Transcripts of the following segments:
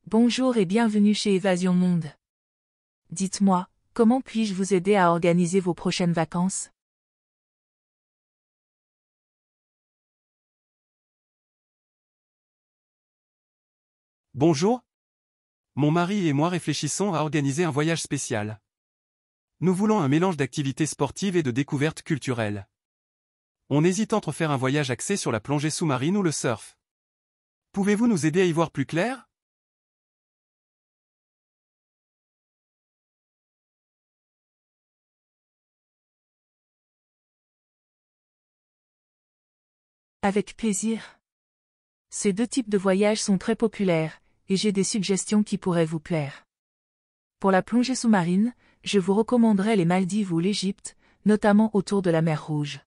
Bonjour et bienvenue chez Évasion Monde. Dites-moi, comment puis-je vous aider à organiser vos prochaines vacances? Bonjour. Mon mari et moi réfléchissons à organiser un voyage spécial. Nous voulons un mélange d'activités sportives et de découvertes culturelles. On hésite entre faire un voyage axé sur la plongée sous-marine ou le surf. Pouvez-vous nous aider à y voir plus clair? Avec plaisir. Ces deux types de voyages sont très populaires, et j'ai des suggestions qui pourraient vous plaire. Pour la plongée sous-marine, je vous recommanderais les Maldives ou l'Égypte, notamment autour de la mer Rouge.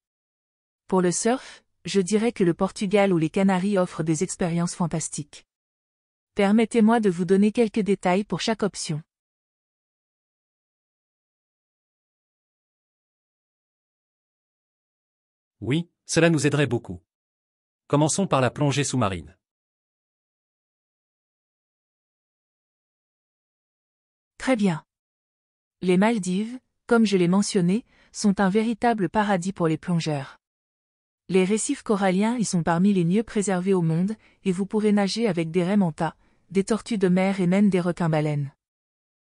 Pour le surf, je dirais que le Portugal ou les Canaries offrent des expériences fantastiques. Permettez-moi de vous donner quelques détails pour chaque option. Oui, cela nous aiderait beaucoup. Commençons par la plongée sous-marine. Très bien. Les Maldives, comme je l'ai mentionné, sont un véritable paradis pour les plongeurs. Les récifs coralliens y sont parmi les mieux préservés au monde, et vous pourrez nager avec des raies manta, des tortues de mer et même des requins-baleines.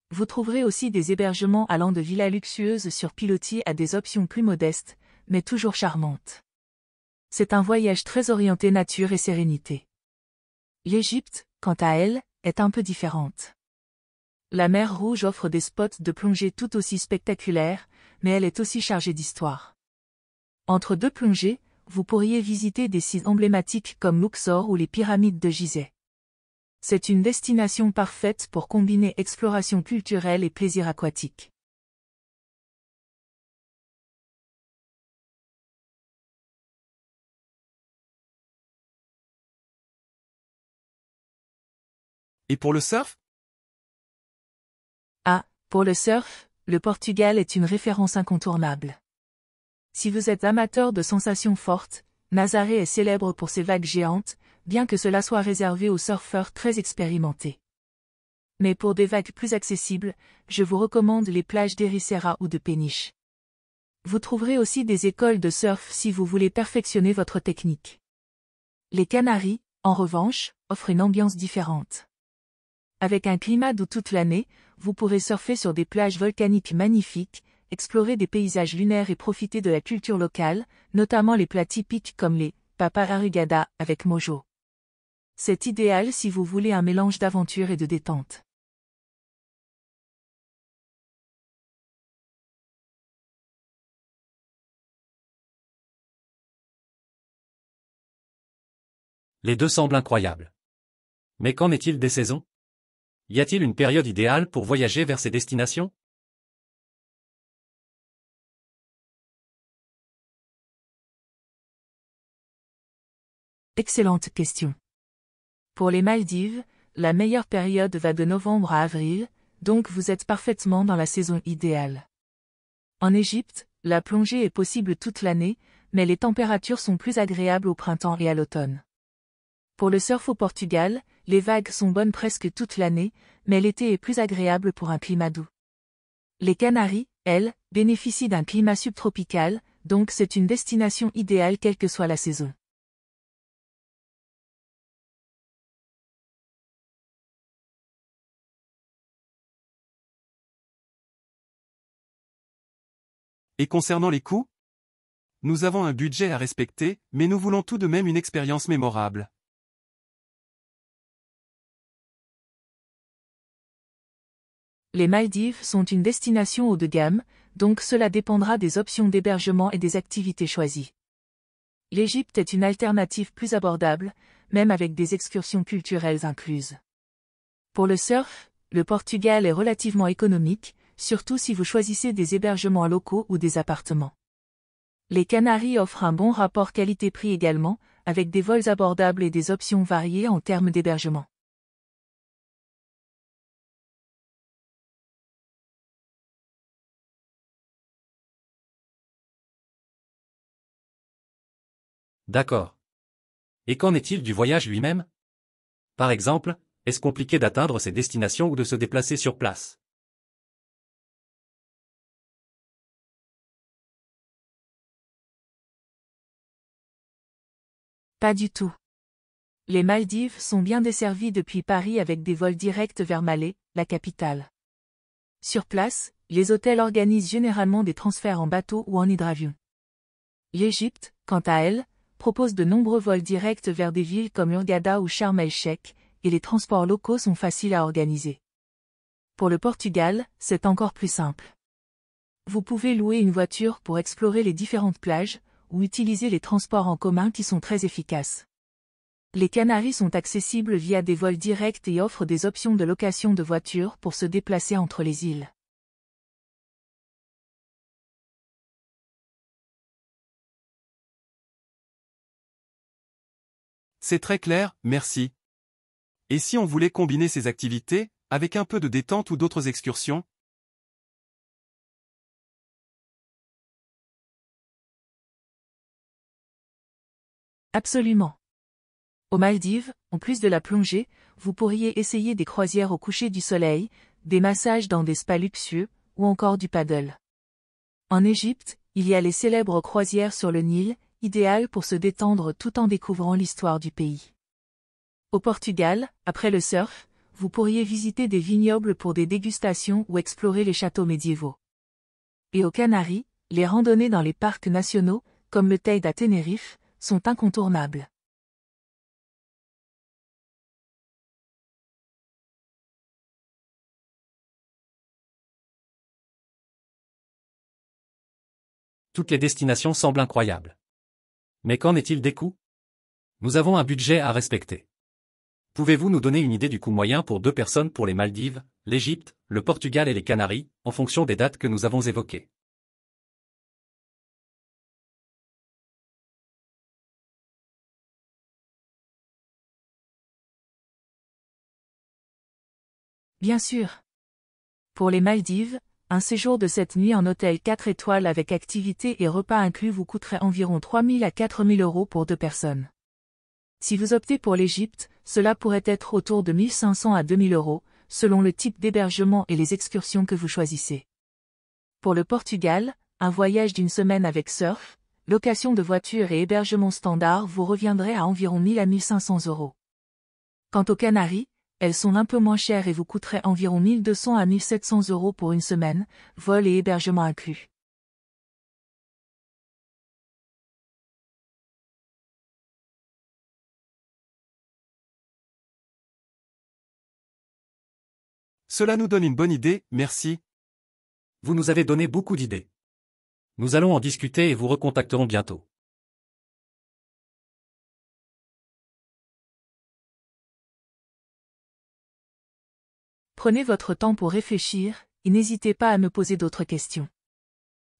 Vous trouverez aussi des hébergements allant de villas luxueuses sur pilotis à des options plus modestes, mais toujours charmantes. C'est un voyage très orienté nature et sérénité. L'Égypte, quant à elle, est un peu différente. La mer Rouge offre des spots de plongée tout aussi spectaculaires, mais elle est aussi chargée d'histoire. Entre deux plongées, vous pourriez visiter des sites emblématiques comme Luxor ou les pyramides de Gizeh. C'est une destination parfaite pour combiner exploration culturelle et plaisir aquatique. Et pour le surf? Ah, pour le surf, le Portugal est une référence incontournable. Si vous êtes amateur de sensations fortes, Nazaré est célèbre pour ses vagues géantes, bien que cela soit réservé aux surfeurs très expérimentés. Mais pour des vagues plus accessibles, je vous recommande les plages d'Ericeira ou de Péniche. Vous trouverez aussi des écoles de surf si vous voulez perfectionner votre technique. Les Canaries, en revanche, offrent une ambiance différente. Avec un climat doux toute l'année, vous pourrez surfer sur des plages volcaniques magnifiques, explorer des paysages lunaires et profiter de la culture locale, notamment les plats typiques comme les papararugada avec mojo. C'est idéal si vous voulez un mélange d'aventure et de détente. Les deux semblent incroyables. Mais qu'en est-il des saisons? Y a-t-il une période idéale pour voyager vers ces destinations? Excellente question. Pour les Maldives, la meilleure période va de novembre à avril, donc vous êtes parfaitement dans la saison idéale. En Égypte, la plongée est possible toute l'année, mais les températures sont plus agréables au printemps et à l'automne. Pour le surf au Portugal, les vagues sont bonnes presque toute l'année, mais l'été est plus agréable pour un climat doux. Les Canaries, elles, bénéficient d'un climat subtropical, donc c'est une destination idéale quelle que soit la saison. Et concernant les coûts? Nous avons un budget à respecter, mais nous voulons tout de même une expérience mémorable. Les Maldives sont une destination haut de gamme, donc cela dépendra des options d'hébergement et des activités choisies. L'Égypte est une alternative plus abordable, même avec des excursions culturelles incluses. Pour le surf, le Portugal est relativement économique, surtout si vous choisissez des hébergements locaux ou des appartements. Les Canaries offrent un bon rapport qualité-prix également, avec des vols abordables et des options variées en termes d'hébergement. D'accord. Et qu'en est-il du voyage lui-même? Par exemple, Est-ce compliqué d'atteindre ces destinations ou de se déplacer sur place? Pas du tout. Les Maldives sont bien desservies depuis Paris avec des vols directs vers Malé, la capitale. Sur place, les hôtels organisent généralement des transferts en bateau ou en hydravion. L'Égypte, quant à elle, propose de nombreux vols directs vers des villes comme Hurghada ou Sharm el-Sheikh, et les transports locaux sont faciles à organiser. Pour le Portugal, c'est encore plus simple. Vous pouvez louer une voiture pour explorer les différentes plages, ou utiliser les transports en commun qui sont très efficaces. Les Canaries sont accessibles via des vols directs et offrent des options de location de voitures pour se déplacer entre les îles. C'est très clair, merci. Et si on voulait combiner ces activités, avec un peu de détente ou d'autres excursions? Absolument. Aux Maldives, en plus de la plongée, vous pourriez essayer des croisières au coucher du soleil, des massages dans des spas luxueux, ou encore du paddle. En Égypte, il y a les célèbres croisières sur le Nil, idéales pour se détendre tout en découvrant l'histoire du pays. Au Portugal, après le surf, vous pourriez visiter des vignobles pour des dégustations ou explorer les châteaux médiévaux. Et aux Canaries, les randonnées dans les parcs nationaux, comme le Teide à Tenerife, sont incontournables. Toutes les destinations semblent incroyables. Mais qu'en est-il des coûts? Nous avons un budget à respecter. Pouvez-vous nous donner une idée du coût moyen pour 2 personnes pour les Maldives, l'Égypte, le Portugal et les Canaries, en fonction des dates que nous avons évoquées? Bien sûr. Pour les Maldives, un séjour de 7 nuits en hôtel 4 étoiles avec activités et repas inclus vous coûterait environ 3 000 à 4 000 € pour 2 personnes. Si vous optez pour l'Égypte, cela pourrait être autour de 1 500 à 2 000 €, selon le type d'hébergement et les excursions que vous choisissez. Pour le Portugal, un voyage d'une semaine avec surf, location de voiture et hébergement standard vous reviendrait à environ 1 000 à 1 500 €. Quant aux Canaries, elles sont un peu moins chères et vous coûteraient environ 1 200 à 1 700 € pour une semaine, vol et hébergement inclus. Cela nous donne une bonne idée, merci. Vous nous avez donné beaucoup d'idées. Nous allons en discuter et vous recontacterons bientôt. Prenez votre temps pour réfléchir, et n'hésitez pas à me poser d'autres questions.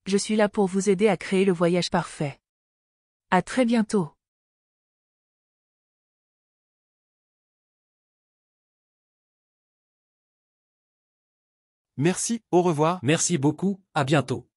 Je suis là pour vous aider à créer le voyage parfait. À très bientôt. Merci, au revoir. Merci beaucoup, à bientôt.